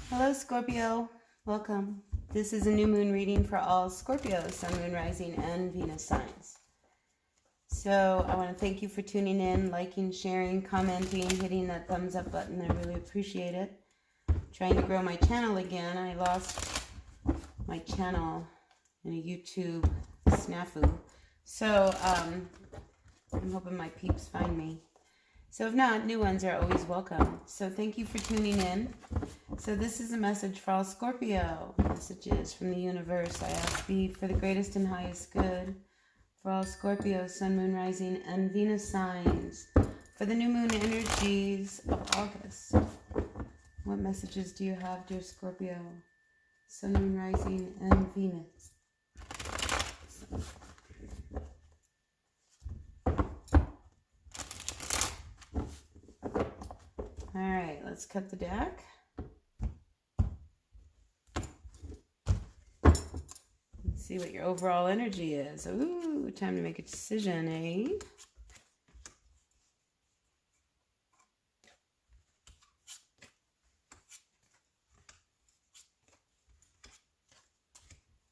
Hello, Scorpio. Welcome. This is a new moon reading for all Scorpios, Sun, Moon, Rising, and Venus signs. So I want to thank you for tuning in, liking, sharing, commenting, hitting that thumbs up button. I really appreciate it. Trying to grow my channel again. I lost my channel in a YouTube snafu. So I'm hoping my peeps find me. So if not, new ones are always welcome. So thank you for tuning in. So this is a message for all Scorpio. Messages from the universe. I ask be for the greatest and highest good. For all Scorpio, Sun, Moon, Rising, and Venus signs. For the new moon energies of August. What messages do you have, dear Scorpio? Sun, Moon, Rising, and Venus. Alright, let's cut the deck. Let's see what your overall energy is. Ooh, time to make a decision, eh?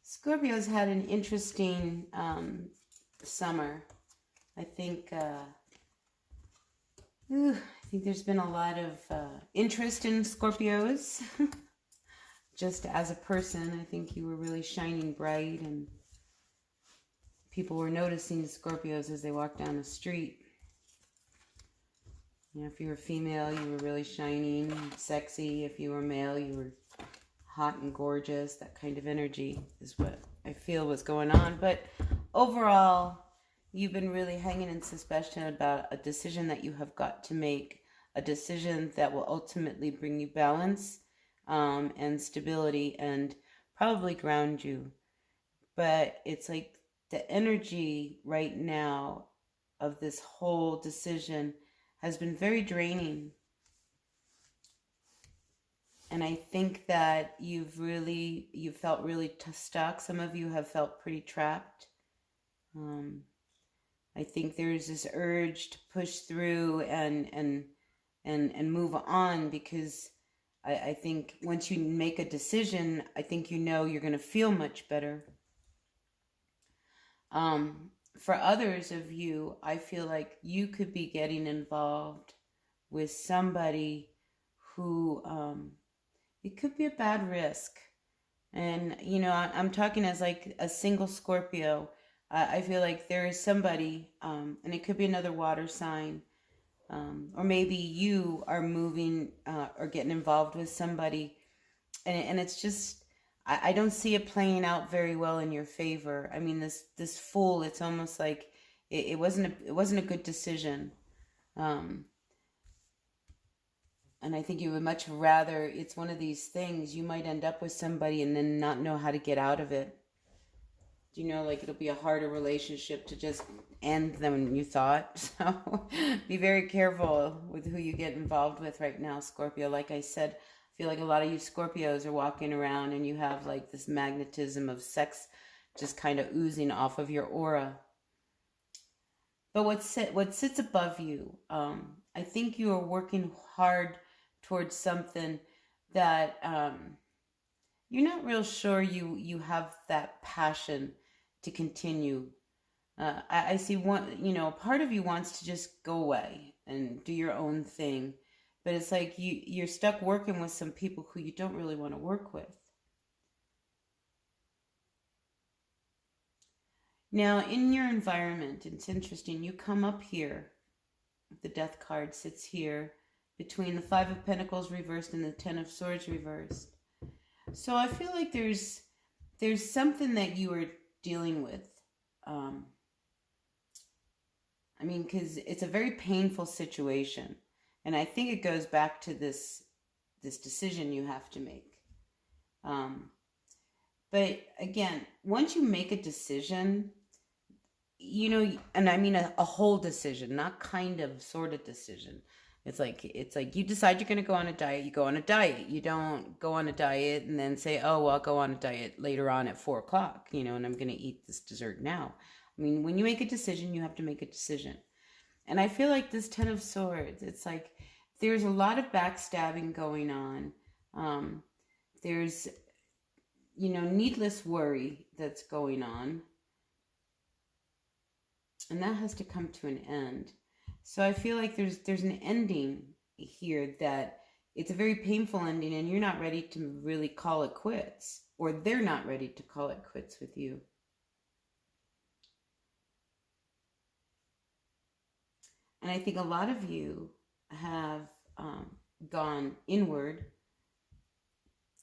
Scorpio's had an interesting summer. I think there's been a lot of interest in Scorpios. Just as a person, I think you were really shining bright and people were noticing Scorpios as they walked down the street. You know, if you were female, you were really shining, sexy. If you were male, you were hot and gorgeous. That kind of energy is what I feel was going on. But overall, you've been really hanging in suspension about a decision that you have got to make, a decision that will ultimately bring you balance and stability and probably ground you. But it's like the energy right now of this whole decision has been very draining. And I think that you felt really stuck. Some of you have felt pretty trapped. I think there's this urge to push through and move on, because I think once you make a decision, I think you know you're going to feel much better. For others of you, I feel like you could be getting involved with somebody who, it could be a bad risk. And, you know, I'm talking as like a single Scorpio. I feel like there is somebody, and it could be another water sign, or maybe you are moving or getting involved with somebody, and it's just, I don't see it playing out very well in your favor. I mean, this fool, it's almost like it wasn't a good decision, and I think you would much rather, it's one of these things, you might end up with somebody and then not know how to get out of it. You know, like it'll be a harder relationship to just end than you thought. So be very careful with who you get involved with right now, Scorpio. Like I said, I feel like a lot of you Scorpios are walking around and you have like this magnetism of sex just kind of oozing off of your aura. But what sits above you, I think you are working hard towards something that you're not real sure you have that passion to continue. I see one, you know, part of you wants to just go away and do your own thing, but it's like you're stuck working with some people who you don't really want to work with. Now, in your environment, it's interesting, you come up here, the Death card sits here between the Five of Pentacles reversed and the Ten of Swords reversed. So I feel like there's something that you are dealing with. I mean, because it's a very painful situation. And I think it goes back to this decision you have to make. But again, once you make a decision, you know, and I mean a whole decision, not kind of, sort of decision. It's like you decide you're going to go on a diet, you go on a diet. You don't go on a diet and then say, oh, well, I'll go on a diet later on at 4 o'clock, you know, and I'm going to eat this dessert now. I mean, when you make a decision, you have to make a decision. And I feel like this Ten of Swords, it's like there's a lot of backstabbing going on. there's, needless worry that's going on. And that has to come to an end. So I feel like there's an ending here that it's a very painful ending, and you're not ready to really call it quits, or they're not ready to call it quits with you. And I think a lot of you have gone inward.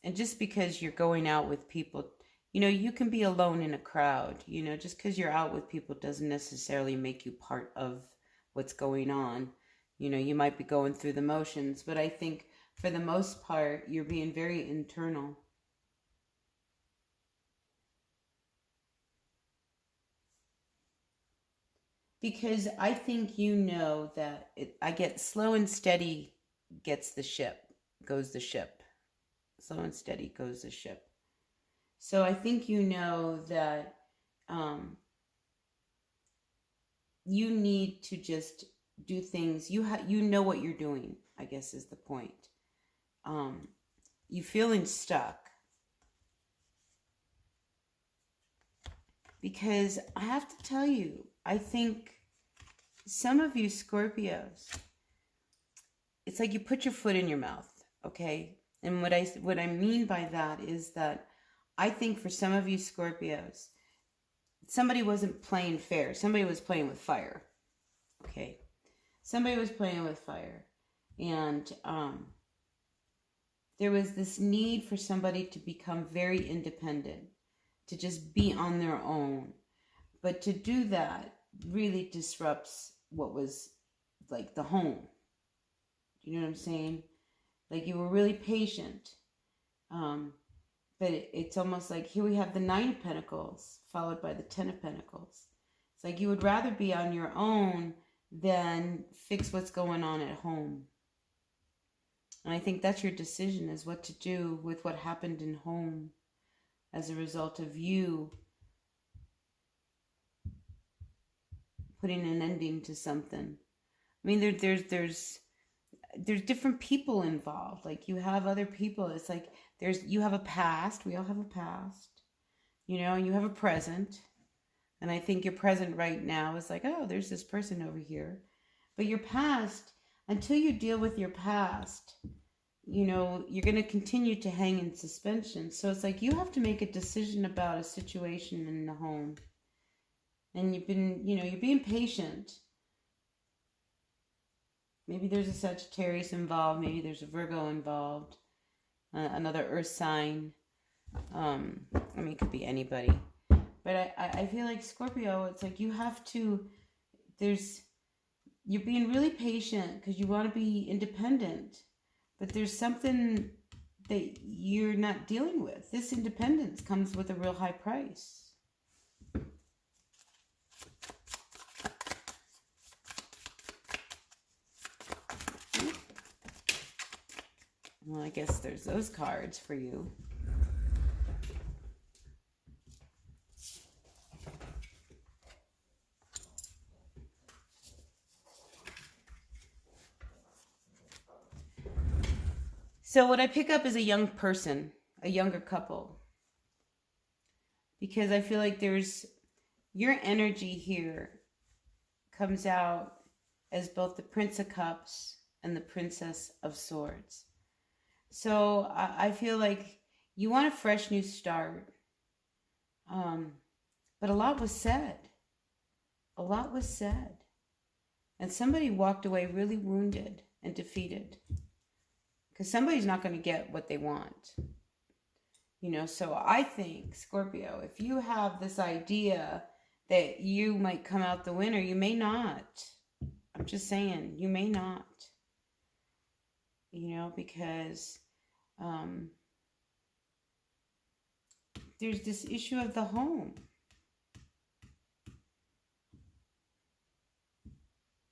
And just because you're going out with people, you can be alone in a crowd. Just because you're out with people doesn't necessarily make you part of what's going on. You might be going through the motions, but I think for the most part, you're being very internal. Because I think that I get slow and steady goes the ship. Slow and steady goes the ship. So I think that you need to just do things. You know what you're doing, I guess is the point. You feeling stuck. Because I have to tell you, I think some of you Scorpios, it's like you put your foot in your mouth, okay? And what I mean by that is that I think for some of you Scorpios, somebody wasn't playing fair. Somebody was playing with fire, okay? Somebody was playing with fire. And there was this need for somebody to become very independent, to just be on their own. But to do that really disrupts what was like the home. You know what I'm saying? Like you were really patient. But it's almost like here we have the 9 of Pentacles followed by the 10 of Pentacles. It's like you would rather be on your own than fix what's going on at home. And I think that's your decision, is what to do with what happened in home as a result of you putting an ending to something. I mean, there's different people involved. Like you have other people. It's like you have a past. We all have a past, and you have a present. And I think your present right now is like, oh, there's this person over here. But your past, until you deal with your past, you're going to continue to hang in suspension. So it's like you have to make a decision about a situation in the home. And you've been, you're being patient. Maybe there's a Sagittarius involved. Maybe there's a Virgo involved. Another earth sign. It could be anybody. But I feel like Scorpio, it's like you have to, you're being really patient because you want to be independent. But there's something that you're not dealing with. This independence comes with a real high price. Well, I guess there's those cards for you. So what I pick up is a young person, a younger couple. Because I feel like your energy here comes out as both the Prince of Cups and the Princess of Swords. So I feel like you want a fresh new start. But a lot was said. A lot was said. And somebody walked away really wounded and defeated. Because somebody's not going to get what they want. So I think, Scorpio, if you have this idea that you might come out the winner, you may not. I'm just saying, you may not. Because there's this issue of the home.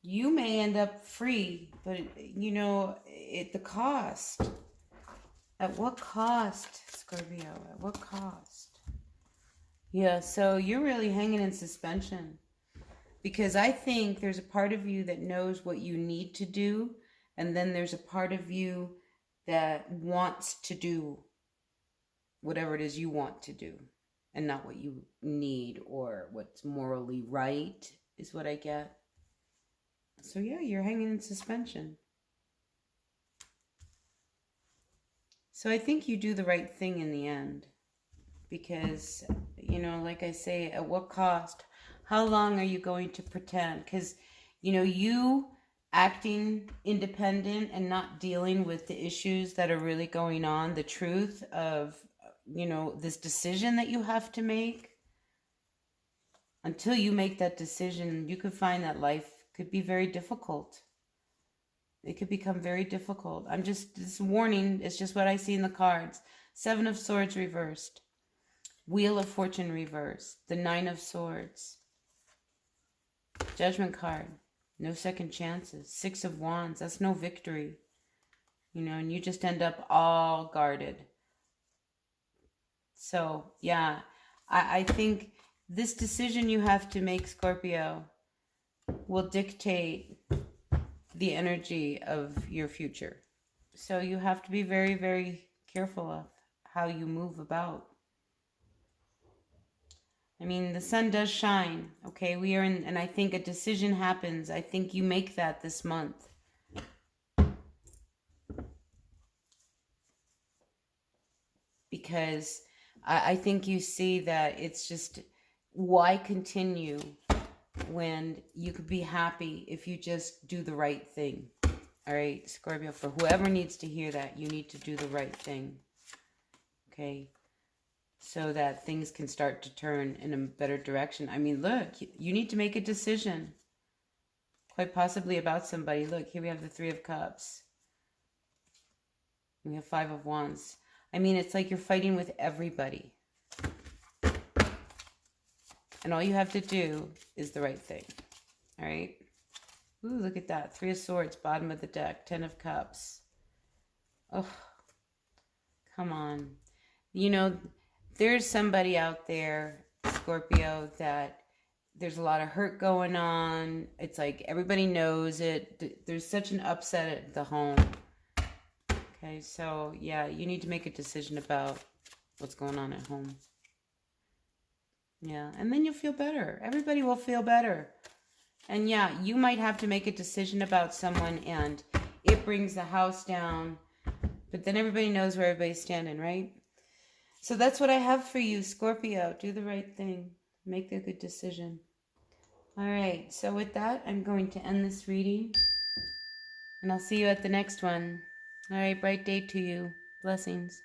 You may end up free, but, at the cost. At what cost, Scorpio? At what cost? Yeah, so you're really hanging in suspension. Because I think there's a part of you that knows what you need to do, and then there's a part of you that wants to do. whatever it is you want to do and not what you need or what's morally right is what I get. So yeah, you're hanging in suspension. So I think you do the right thing in the end because, you know, like I say, at what cost? How long are you going to pretend? Because, you know, you acting independent and not dealing with the issues that are really going on, the truth of, you know, this decision that you have to make. Until you make that decision, you could find that life could be very difficult. It could become very difficult. This warning is just what I see in the cards. 7 of Swords reversed. Wheel of Fortune reversed. The 9 of Swords. Judgment card. No second chances. 6 of Wands. That's no victory. You know, and you just end up all guarded. So, yeah, I think this decision you have to make, Scorpio, will dictate the energy of your future. So you have to be very, very careful of how you move about. I mean, the sun does shine, okay? We are in, and I think a decision happens. I think you make that this month. Because I think you see that it's just, why continue when you could be happy if you just do the right thing? All right, Scorpio, for whoever needs to hear that, you need to do the right thing. Okay? So that things can start to turn in a better direction. I mean, look, you need to make a decision. Quite possibly about somebody. Look, here we have the 3 of Cups. We have 5 of Wands. I mean, it's like you're fighting with everybody. And all you have to do is the right thing. All right? Ooh, look at that. 3 of Swords, bottom of the deck. 10 of Cups. Oh, come on. You know, there's somebody out there, Scorpio, that there's a lot of hurt going on. It's like everybody knows it. There's such an upset at the home. Okay, so yeah, you need to make a decision about what's going on at home. Yeah, and then you'll feel better. Everybody will feel better. And yeah, you might have to make a decision about someone and it brings the house down. But then everybody knows where everybody's standing, right? So that's what I have for you, Scorpio. Do the right thing. Make a good decision. All right, so with that, I'm going to end this reading. And I'll see you at the next one. All right, bright day to you. Blessings.